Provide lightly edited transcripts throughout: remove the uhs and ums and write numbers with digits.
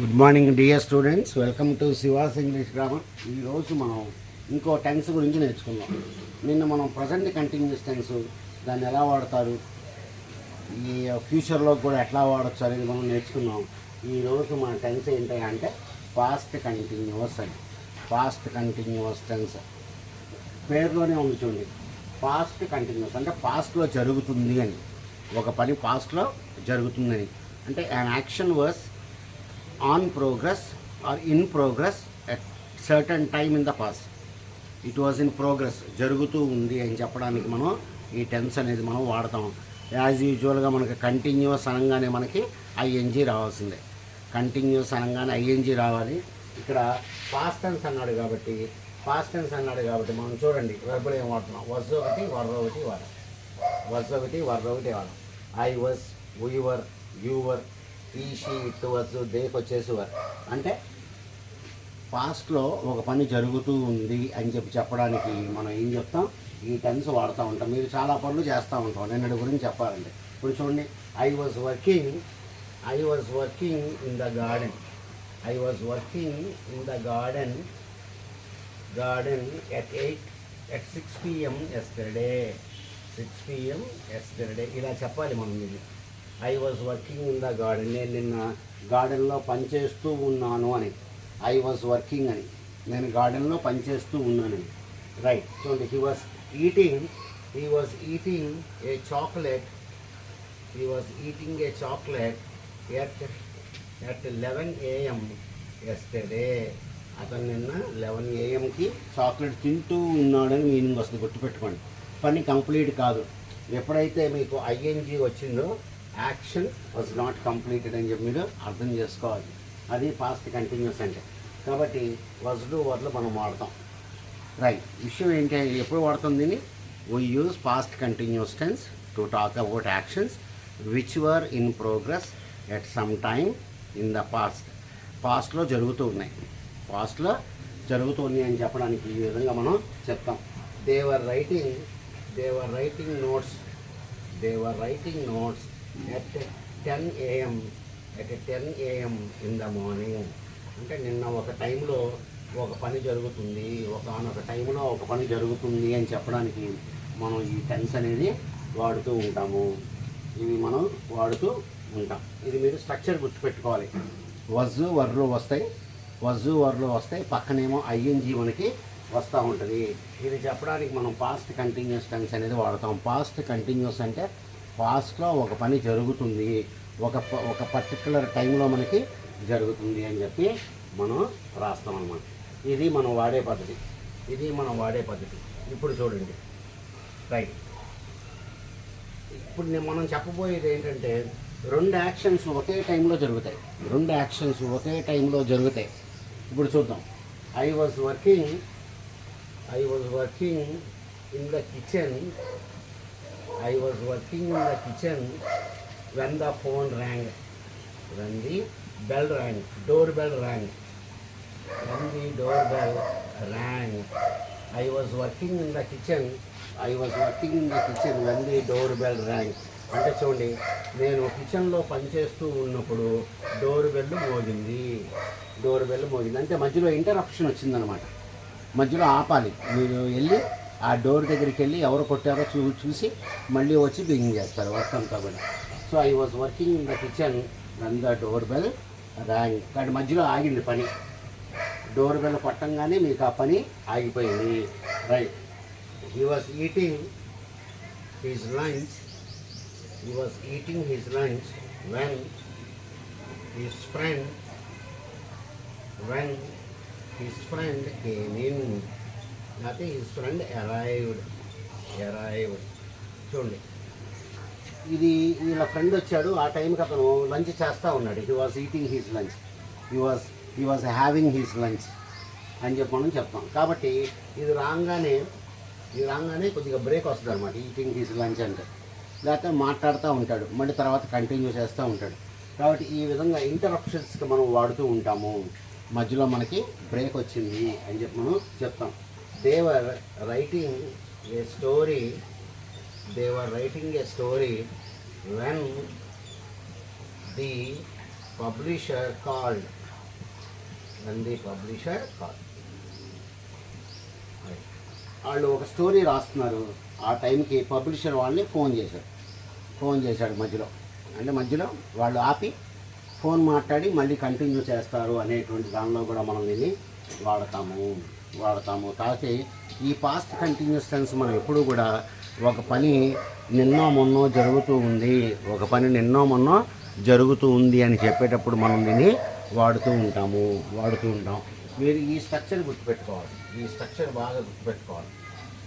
Good morning dear students, welcome to she was English grammar. ఈరోజు మనం ఇంకో టెన్స్ గురించి నేర్చుకుందాం. నిన్న మనం ప్రజెంట్ కంటిన్యూస్ టెన్స్ దాన్ని ఎలా వాడతారు, ఈ ఫ్యూచర్లో కూడా ఎట్లా వాడచ్చు అనేది మనం నేర్చుకున్నాం. ఈరోజు మన టెన్స్ ఏంటి అంటే పాస్ట్ కంటిన్యూస్ అని. పాస్ట్ కంటిన్యూస్ టెన్స్ పేరులోనే ఉంది చూడండి. పాస్ట్ కంటిన్యూస్ అంటే పాస్ట్లో జరుగుతుంది అని, ఒక పని పాస్ట్లో జరుగుతుందని. అంటే an action was on progress or in progress at certain time in the past. It was in progress, జరుగుతూ ఉంది అని చెప్పడానికి మనం ఈ టెన్స్ అనేది మనం వాడతాం. యాజ్ యూజువల్గా మనకి కంటిన్యూస్ అనగానే మనకి ఐఎన్జీ రావాల్సిందే. కంటిన్యూస్ అనగానే ఐఎన్జీ రావాలి. ఇక్కడ పాస్ట్ టెన్స్ అన్నాడు కాబట్టి మనం చూడండి వెర్బులు ఏం వాడుతున్నాం. వజ్ ఒకటి వర్ర ఒకటి వాడ, వజ్ ఒకటి వర్ర ఒకటి వాడ. I was, we were, you were, ఈ షీ, ఇట్ వాజ్, దేకి వచ్చేసి వర్. అంటే పాస్ట్లో ఒక పని జరుగుతూ ఉంది అని చెప్పడానికి మనం ఏం చెప్తాం, ఈ టెన్స్ వాడుతూ ఉంటాం. మీరు చాలా పనులు చేస్తూ ఉంటాం. నిన్నటి గురించి చెప్పాలంటే ఇప్పుడు చూడండి. I was working in the garden. I was working in the garden at 6 PM yesterday. 6 PM yesterday ఇలా చెప్పాలి మనం. ఇది I was working in the garden, నేను నిన్న గార్డెన్లో పనిచేస్తూ ఉన్నాను అని. ఐ వాజ్ వర్కింగ్ అని, నేను గార్డెన్లో పనిచేస్తూ ఉన్నానని. రైట్. చూడండి. He was eating A chocolate at 11 AM yesterday. అతను నిన్న 11 AM చాక్లెట్ తింటూ ఉన్నాడని మీనింగ్ వస్తుంది. గుర్తుపెట్టుకోండి. పని కంప్లీట్ కాదు. ఎప్పుడైతే మీకు ఐఎన్జీ వచ్చిందో యాక్షన్ వాజ్ నాట్ కంప్లీటెడ్ అని చెప్పి మీరు అర్థం చేసుకోవాలి. అది పాస్ట్ కంటిన్యూస్ అంటే. కాబట్టి వాజ్ డు వర్లో మనం వాడతాం. రైట్. విషయం ఏంటి, ఎప్పుడు వాడుతుంది దీన్ని? We use past continuous tends to talk about actions which were in progress at some time in the పాస్ట్లో జరుగుతూ ఉన్నాయి. పాస్ట్లో జరుగుతుంది అని చెప్పడానికి ఈ విధంగా మనం చెప్తాం. They were writing notes at 10 AM in the morning. అంటే నిన్న ఒక టైంలో ఒక పని జరుగుతుంది, ఒకనొక టైంలో ఒక పని జరుగుతుంది అని చెప్పడానికి మనం ఈ టెన్స్ అనేది వాడుతూ ఉంటాము. ఇవి మనం వాడుతూ ఉంటాం. ఇది మీరు స్ట్రక్చర్ గుర్తుపెట్టుకోవాలి. వజ్ వర్లో వస్తాయి, పక్కనేమో ఐఎన్జీ మనకి వస్తూ ఉంటుంది. ఇది చెప్పడానికి మనం పాస్ట్ కంటిన్యూస్ టెన్స్ అనేది వాడతాం. పాస్ట్ కంటిన్యూస్ అంటే పాస్ట్లో ఒక పని జరుగుతుంది, ఒక పర్టికులర్ టైంలో మనకి జరుగుతుంది అని చెప్పి మనం రాస్తాం అన్నమాట. ఇది మనం వాడే పద్ధతి. ఇప్పుడు చూడండి. రైట్. ఇప్పుడు మనం చెప్పబోయేది ఏంటంటే రెండు యాక్షన్స్ ఒకే టైంలో జరుగుతాయి. ఇప్పుడు చూద్దాం. I was working in the kitchen when the phone rang, when the doorbell rang. I was working in the kitchen when the doorbell rang. అంటే చూడండి, నేను కిచెన్లో పనిచేస్తూ ఉన్నప్పుడు డోర్ బెల్ మోగింది. అంటే మధ్యలో ఇంటరప్షన్ వచ్చిందనమాట. మధ్యలో ఆపాలి. మీరు వెళ్ళి ఆ డోర్ దగ్గరికి వెళ్ళి ఎవరు కొట్టారో చూసి మళ్ళీ వచ్చి బిగింగ్ చేస్తారు వర్క్ అంతా కూడా. So I was working in the kitchen when the door bell rang. కానీ మధ్యలో ఆగింది పని. డోర్ బెల్ పట్టంగానే మీకు ఆ పని ఆగిపోయింది. Right. He was eating his lunch when his friend came in. అయితే హిస్ ఫ్రెండ్ అరైవ్డ్. చూడండి, ఇది వీళ్ళ ఫ్రెండ్ వచ్చాడు. ఆ టైంకి అతను లంచ్ చేస్తూ ఉన్నాడు. He was eating his lunch, he was having his lunch అని చెప్పి మనం చెప్తాం. కాబట్టి ఇది రాగానే కొద్దిగా బ్రేక్ వస్తుంది అనమాట. ఈటింగ్ హిస్ లంచ్ అంటే లేకపోతే మాట్లాడుతూ ఉంటాడు, మళ్ళీ తర్వాత కంటిన్యూ చేస్తూ ఉంటాడు. కాబట్టి ఈ విధంగా ఇంటరప్షన్స్కి మనం వాడుతూ ఉంటాము. మధ్యలో మనకి బ్రేక్ వచ్చింది అని చెప్పి మనం చెప్తాం. They were writing a story when the publisher called. when the publisher called. వాళ్ళు ఒక స్టోరీ రాస్తున్నారు, ఆ టైంకి పబ్లిషర్ వాళ్ళని ఫోన్ చేశాడు మధ్యలో. అంటే మధ్యలో వాళ్ళు ఆపి ఫోన్ మాట్లాడి మళ్ళీ కంటిన్యూ చేస్తారు అనేటువంటి దానిలో కూడా మనం దీన్ని వాడతాము. కాకపోతే ఈ పాస్ట్ కంటిన్యూస్ టెన్స్ మనం ఎప్పుడు కూడా ఒక పని నిన్నో మొన్నో జరుగుతూ ఉంది అని చెప్పేటప్పుడు మనం దీన్ని వాడుతూ ఉంటాం. మీరు ఈ స్ట్రక్చర్ గుర్తుపెట్టుకోవాలి, ఈ స్ట్రక్చర్ బాగా గుర్తుపెట్టుకోవాలి.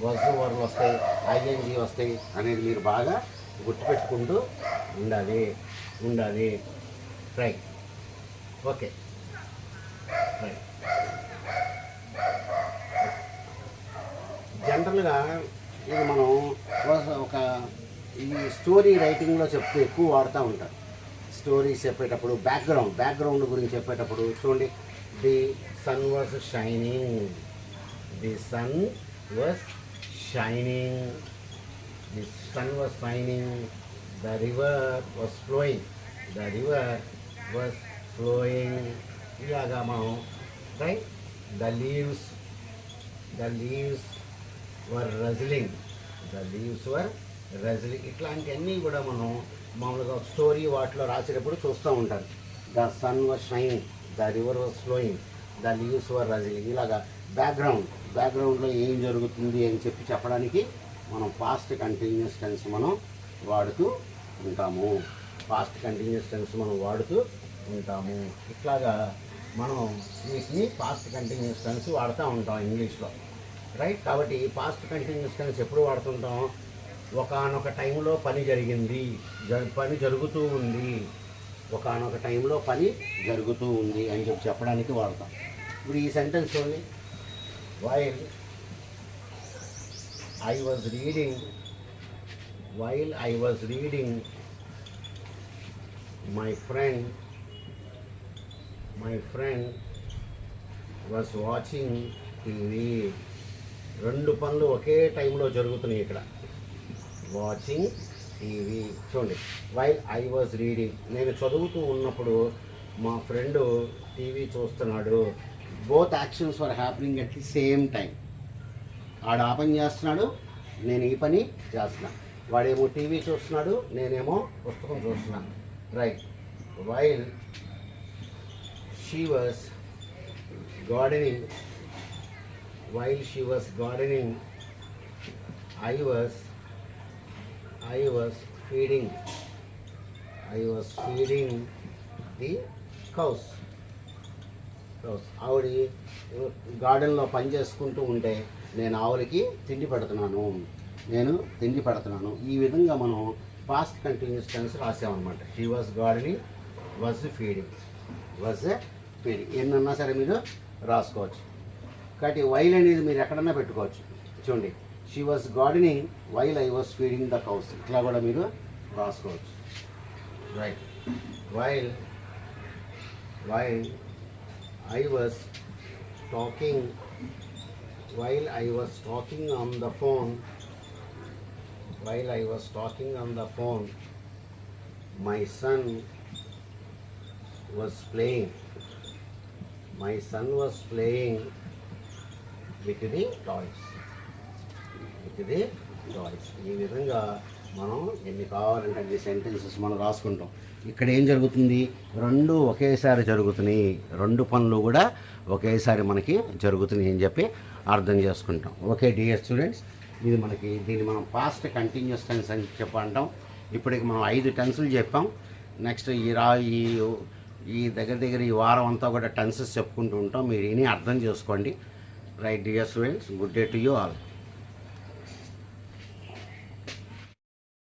వస్తు వర్లు వస్తాయి, ఐఎన్జీ వస్తాయి అనేది మీరు బాగా గుర్తుపెట్టుకుంటూ ఉండాలి. Right, okay, right. జనరల్గా ఇది మనం ఒక ఈ స్టోరీ రైటింగ్లో చెప్తూ ఎక్కువ వాడుతూ ఉంటారు. స్టోరీస్ చెప్పేటప్పుడు బ్యాక్గ్రౌండ్ గురించి చెప్పేటప్పుడు చూడండి, the sun was shining, the sun was shining, the river was flowing, ఇలాగా మనం write. The leaves were rustling, ఇట్లాంటివన్నీ కూడా మనం మామూలుగా స్టోరీ వాటిలో రాసేటప్పుడు చూస్తూ ఉంటారు. The sun was shining, the river was flowing, the leaves were rustling. ఇలాగా బ్యాక్గ్రౌండ్లో ఏం జరుగుతుంది అని చెప్పడానికి మనం పాస్ట్ కంటిన్యూస్ టెన్స్ మనం వాడుతూ ఉంటాము. ఇట్లాగా మనం వీటిని పాస్ట్ కంటిన్యూస్ టెన్స్ వాడుతూ ఉంటాం ఇంగ్లీష్లో, రైట్. కాబట్టి పాస్ట్ కంటిన్యూస్ టెన్స్ ఎప్పుడు వాడుతుంటాం? ఒకానొక టైంలో పని జరుగుతూ ఉంది అని చెప్పడానికి వాడతాం. ఇప్పుడు ఈ సెంటెన్స్ చూడండి, while I was reading my friend was watching TV. రెండు పనులు ఒకే టైంలో జరుగుతున్నాయి ఇక్కడ. వాచింగ్ టీవీ చూడండి, వైల్ ఐ వాజ్ రీడింగ్, నేను చదువుతూ ఉన్నప్పుడు మా ఫ్రెండ్ టీవీ చూస్తున్నాడు. Both actions were happening at the same time. ఆడు ఆ పని చేస్తున్నాడు, నేను ఈ పని చేస్తున్నాను. వాడేమో టీవీ చూస్తున్నాడు, నేనేమో పుస్తకం చూస్తున్నాను, right. While she was gardening, I was feeding the cows. ఆవిడ గార్డెన్లో పని చేసుకుంటూ ఉంటే నేను ఆవులకి తిండి పెడుతున్నాను. ఈ విధంగా మనం పాస్ట్ కంటిన్యూస్ టెన్స్ రాసామన్నమాట. She was gardening, was feeding. ఎన్నన్నా సరే మీరు రాసుకోవచ్చు. కాబట్టి వైల్ అనేది మీరు ఎక్కడన్నా పెట్టుకోవచ్చు. చూడండి, she was gardening while I was feeding the cows, ఇట్లా కూడా మీరు రాసుకోవచ్చు, right. While I was talking on the phone, my son was playing with the toys. ఈ విధంగా మనం ఎన్ని కావాలంటే అన్ని సెంటెన్సెస్ మనం రాసుకుంటాం. ఇక్కడ ఏం జరుగుతుంది? రెండు ఒకేసారి జరుగుతున్నాయి, రెండు పనులు కూడా ఒకేసారి మనకి జరుగుతున్నాయి అని చెప్పి అర్థం చేసుకుంటాం. ఓకే డియర్ స్టూడెంట్స్, దీన్ని మనం పాస్ట్ కంటిన్యూస్ టెన్స్ అని చెప్పంటాం. ఇప్పటికి మనం 5 టెన్సులు చెప్పాం. నెక్స్ట్ ఈ దగ్గర ఈ వారం అంతా కూడా టెన్సెస్ చెప్పుకుంటూ ఉంటాం. మీరు ఇని అర్థం చేసుకోండి, right dear students. Good day to you all.